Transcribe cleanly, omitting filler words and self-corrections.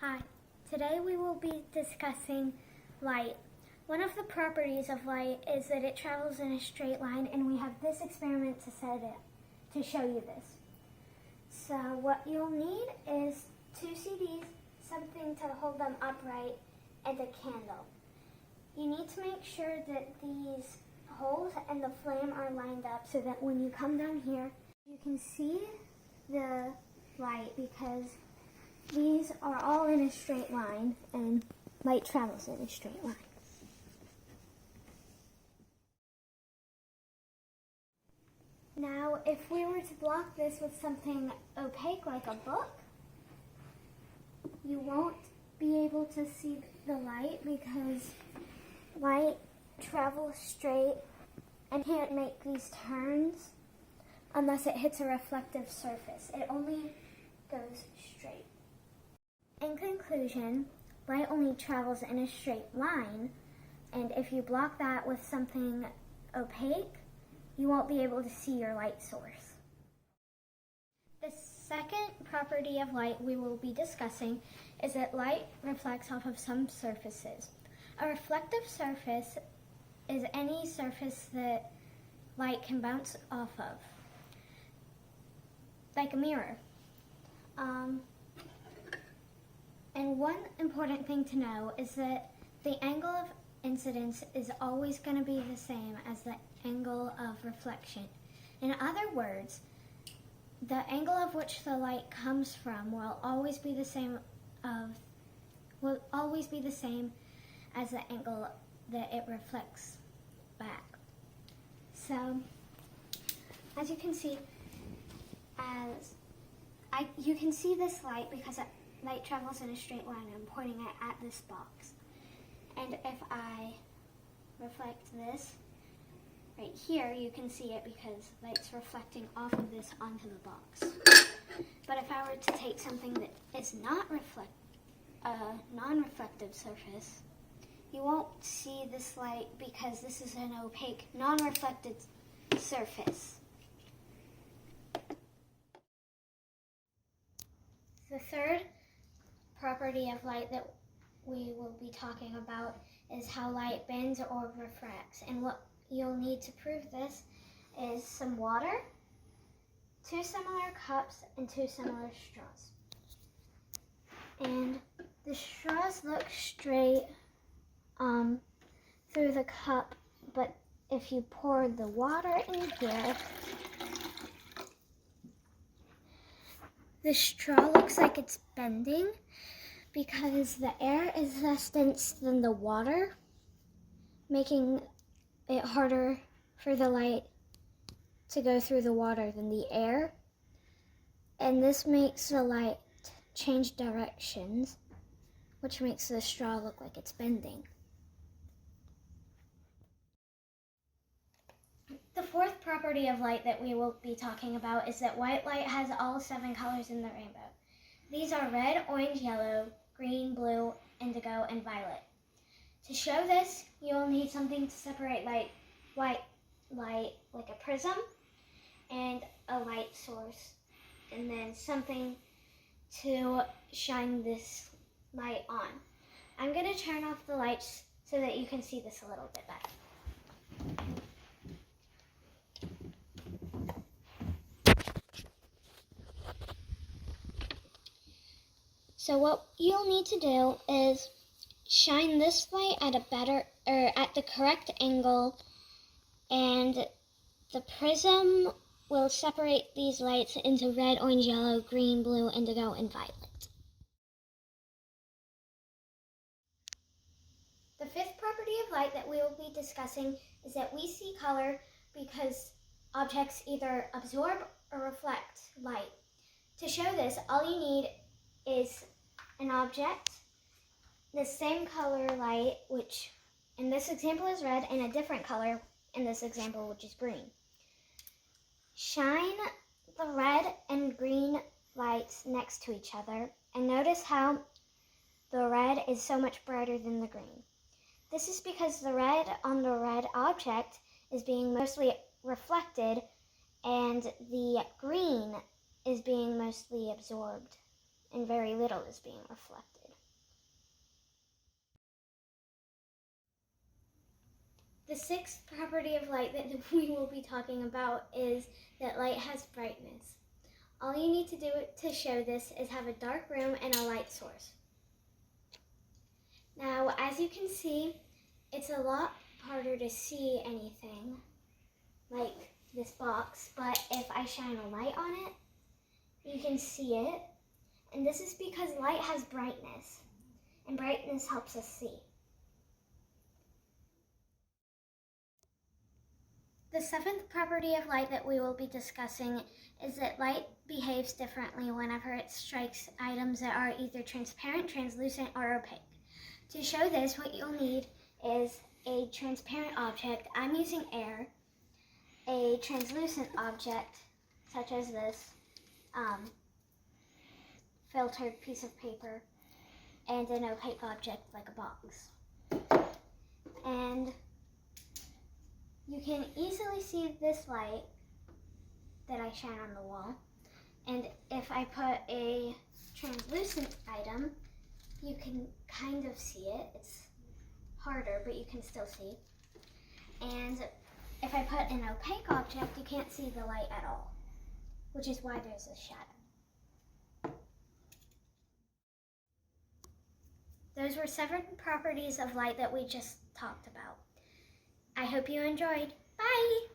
Hi, today we will be discussing light. One of the properties of light is that it travels in a straight line, and we have this experiment to show you this. So what you'll need is 2 CDs, something to hold them upright, and a candle. You need to make sure that these holes and the flame are lined up so that when you come down here, you can see the light, because these are all in a straight line, and light travels in a straight line. Now, if we were to block this with something opaque like a book, you won't be able to see the light, because light travels straight and can't make these turns unless it hits a reflective surface. It only goes straight. In conclusion, light only travels in a straight line, and if you block that with something opaque, you won't be able to see your light source. The second property of light we will be discussing is that light reflects off of some surfaces. A reflective surface is any surface that light can bounce off of, like a mirror. And one important thing to know is that the angle of incidence is always going to be the same as the angle of reflection. In other words, the angle of which the light comes from will always be the same as the angle that it reflects back. So, as you can see, you can see this light because light travels in a straight line. I'm pointing it at this box. And if I reflect this right here, you can see it because light's reflecting off of this onto the box. But if I were to take something that is not a non-reflective surface, you won't see this light because this is an opaque, non-reflected surface. The third property of light that we will be talking about is how light bends or refracts. And what you'll need to prove this is some water, 2 similar cups, and 2 similar straws. And the straws look straight through the cup, but if you pour the water in here, the straw looks like it's bending because the air is less dense than the water, making it harder for the light to go through the water than the air. And this makes the light change directions, which makes the straw look like it's bending. The fourth property of light that we will be talking about is that white light has all 7 colors in the rainbow. These are red, orange, yellow, green, blue, indigo, and violet. To show this, you will need something to separate white light, like a prism, and a light source, and then something to shine this light on. I'm going to turn off the lights so that you can see this a little bit better. So what you'll need to do is shine this light at the correct angle, and the prism will separate these lights into red, orange, yellow, green, blue, indigo, and violet. The fifth property of light that we will be discussing is that we see color because objects either absorb or reflect light. To show this, all you need is an object, the same color light, which in this example is red, and a different color in this example, which is green. Shine the red and green lights next to each other, and notice how the red is so much brighter than the green. This is because the red on the red object is being mostly reflected, and the green is being mostly absorbed, and very little is being reflected. The sixth property of light that we will be talking about is that light has brightness. All you need to do to show this is have a dark room and a light source. Now, as you can see, it's a lot harder to see anything like this box, but if I shine a light on it, you can see it. And this is because light has brightness, and brightness helps us see. The seventh property of light that we will be discussing is that light behaves differently whenever it strikes items that are either transparent, translucent, or opaque. To show this, what you'll need is a transparent object. I'm using air, a translucent object, such as this filtered piece of paper, and an opaque object like a box. And you can easily see this light that I shine on the wall. And if I put a translucent item, you can kind of see it. It's harder, but you can still see. And if I put an opaque object, you can't see the light at all, which is why there's a shadow. Those were 7 properties of light that we just talked about. I hope you enjoyed. Bye!